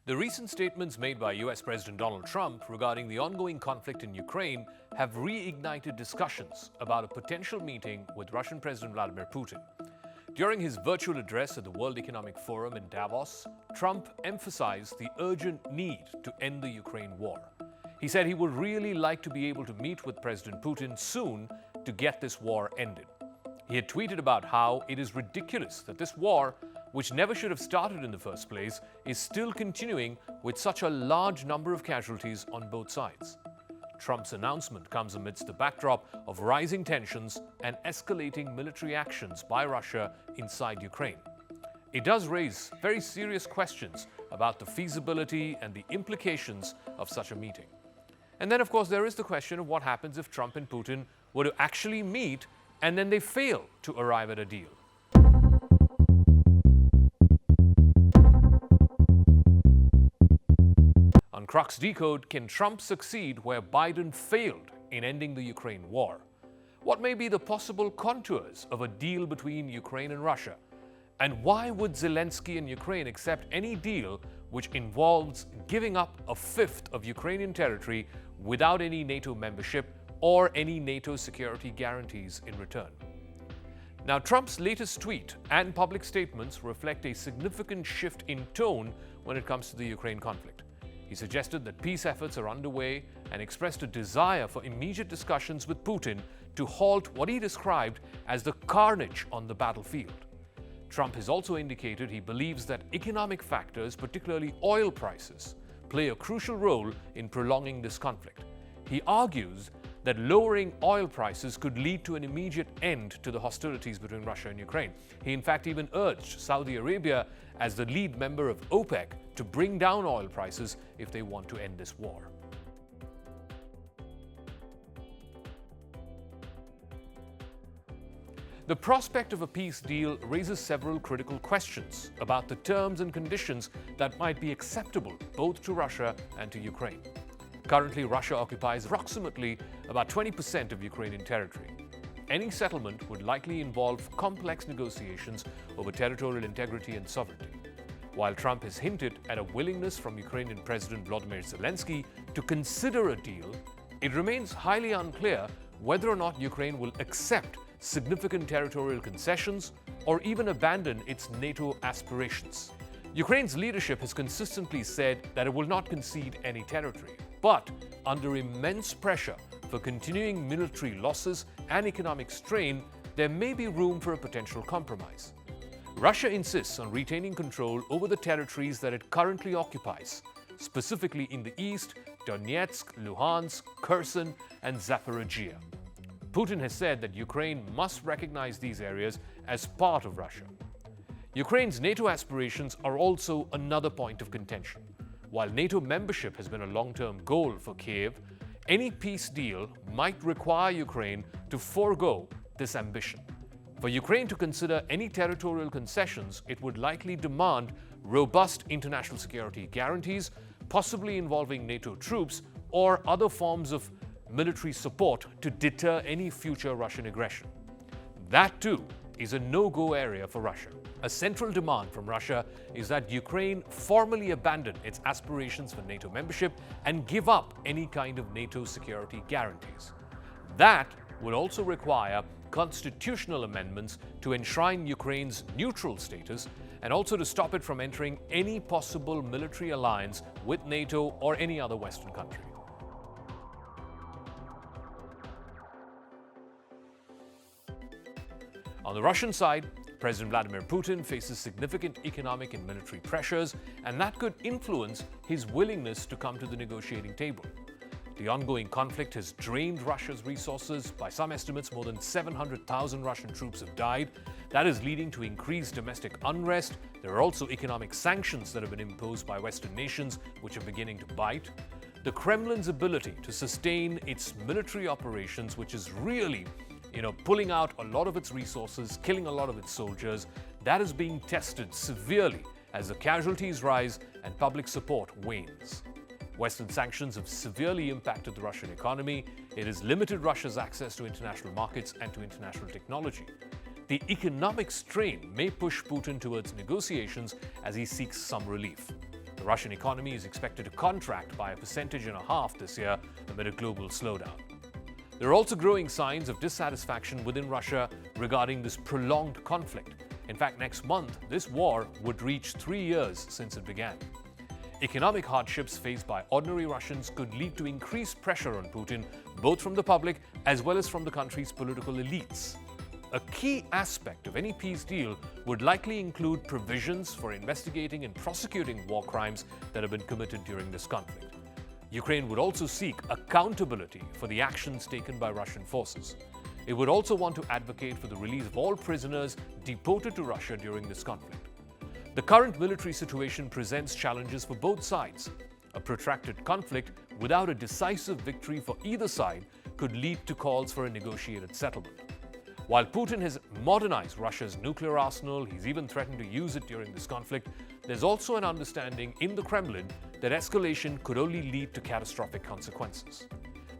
The recent statements made by US President Donald Trump regarding the ongoing conflict in Ukraine have reignited discussions about a potential meeting with Russian President Vladimir Putin. During his virtual address at the World Economic Forum in Davos, Trump emphasized the urgent need to end the Ukraine war. He said he would really like to be able to meet with President Putin soon to get this war ended. He had tweeted about how it is ridiculous that this war, which never should have started in the first place, is still continuing with such a large number of casualties on both sides. Trump's announcement comes amidst the backdrop of rising tensions and escalating military actions by Russia inside Ukraine. It does raise very serious questions about the feasibility and the implications of such a meeting. And then, of course, there is the question of what happens if Trump and Putin were to actually meet and then they fail to arrive at a deal. On Crux Decode, can Trump succeed where Biden failed in ending the Ukraine war? What may be the possible contours of a deal between Ukraine and Russia? And why would Zelensky and Ukraine accept any deal which involves giving up a fifth of Ukrainian territory without any NATO membership or any NATO security guarantees in return? Now, Trump's latest tweet and public statements reflect a significant shift in tone when it comes to the Ukraine conflict. He suggested that peace efforts are underway and expressed a desire for immediate discussions with Putin to halt what he described as the carnage on the battlefield. Trump has also indicated he believes that economic factors, particularly oil prices, play a crucial role in prolonging this conflict. He argues that lowering oil prices could lead to an immediate end to the hostilities between Russia and Ukraine. He in fact even urged Saudi Arabia, as the lead member of OPEC, to bring down oil prices if they want to end this war. The prospect of a peace deal raises several critical questions about the terms and conditions that might be acceptable both to Russia and to Ukraine. Currently, Russia occupies approximately about 20% of Ukrainian territory. Any settlement would likely involve complex negotiations over territorial integrity and sovereignty. While Trump has hinted at a willingness from Ukrainian President Vladimir Zelensky to consider a deal, it remains highly unclear whether or not Ukraine will accept significant territorial concessions or even abandon its NATO aspirations. Ukraine's leadership has consistently said that it will not concede any territory. But under immense pressure for continuing military losses and economic strain, there may be room for a potential compromise. Russia insists on retaining control over the territories that it currently occupies, specifically in the east, Donetsk, Luhansk, Kherson, and Zaporizhia. Putin has said that Ukraine must recognize these areas as part of Russia. Ukraine's NATO aspirations are also another point of contention. While NATO membership has been a long-term goal for Kiev, any peace deal might require Ukraine to forego this ambition. For Ukraine to consider any territorial concessions, it would likely demand robust international security guarantees, possibly involving NATO troops or other forms of military support to deter any future Russian aggression. That too is a no-go area for Russia. A central demand from Russia is that Ukraine formally abandon its aspirations for NATO membership and give up any kind of NATO security guarantees. That would also require constitutional amendments to enshrine Ukraine's neutral status and also to stop it from entering any possible military alliance with NATO or any other Western country. On the Russian side, President Vladimir Putin faces significant economic and military pressures, and that could influence his willingness to come to the negotiating table. The ongoing conflict has drained Russia's resources. By some estimates, more than 700,000 Russian troops have died. That is leading to increased domestic unrest. There are also economic sanctions that have been imposed by Western nations, which are beginning to bite. The Kremlin's ability to sustain its military operations, which is really pulling out a lot of its resources, killing a lot of its soldiers, that is being tested severely as the casualties rise and public support wanes. Western sanctions have severely impacted the Russian economy. It has limited Russia's access to international markets and to international technology. The economic strain may push Putin towards negotiations as he seeks some relief. The Russian economy is expected to contract by 1.5% this year amid a global slowdown. There are also growing signs of dissatisfaction within Russia regarding this prolonged conflict. In fact, next month, this war would reach 3 years since it began. Economic hardships faced by ordinary Russians could lead to increased pressure on Putin, both from the public as well as from the country's political elites. A key aspect of any peace deal would likely include provisions for investigating and prosecuting war crimes that have been committed during this conflict. Ukraine would also seek accountability for the actions taken by Russian forces. It would also want to advocate for the release of all prisoners deported to Russia during this conflict. The current military situation presents challenges for both sides. A protracted conflict without a decisive victory for either side could lead to calls for a negotiated settlement. While Putin has modernized Russia's nuclear arsenal, he's even threatened to use it during this conflict, there's also an understanding in the Kremlin that escalation could only lead to catastrophic consequences.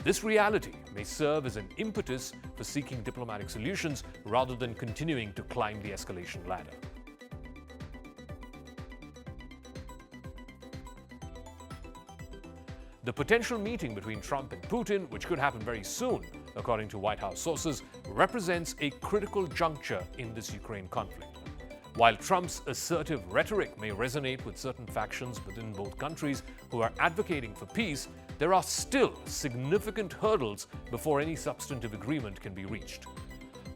This reality may serve as an impetus for seeking diplomatic solutions rather than continuing to climb the escalation ladder. The potential meeting between Trump and Putin, which could happen very soon, according to White House sources, represents a critical juncture in this Ukraine conflict. While Trump's assertive rhetoric may resonate with certain factions within both countries who are advocating for peace, there are still significant hurdles before any substantive agreement can be reached.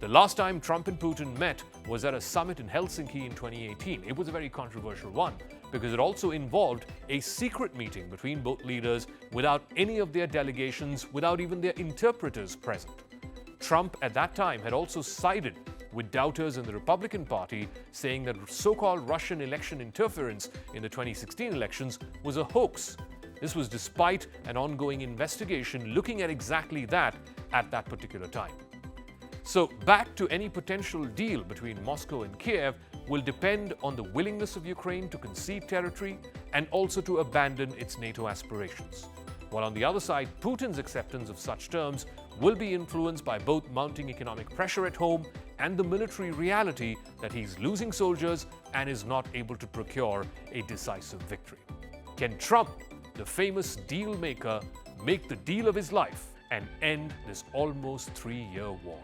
The last time Trump and Putin met was at a summit in Helsinki in 2018. It was a very controversial one because it also involved a secret meeting between both leaders without any of their delegations, without even their interpreters present. Trump at that time had also sided with doubters in the Republican Party, saying that so-called Russian election interference in the 2016 elections was a hoax. This was despite an ongoing investigation looking at exactly that at that particular time. So back to any potential deal between Moscow and Kiev will depend on the willingness of Ukraine to concede territory and also to abandon its NATO aspirations. While on the other side, Putin's acceptance of such terms will be influenced by both mounting economic pressure at home and the military reality that he's losing soldiers and is not able to procure a decisive victory. Can Trump, the famous deal maker, make the deal of his life and end this almost 3-year war?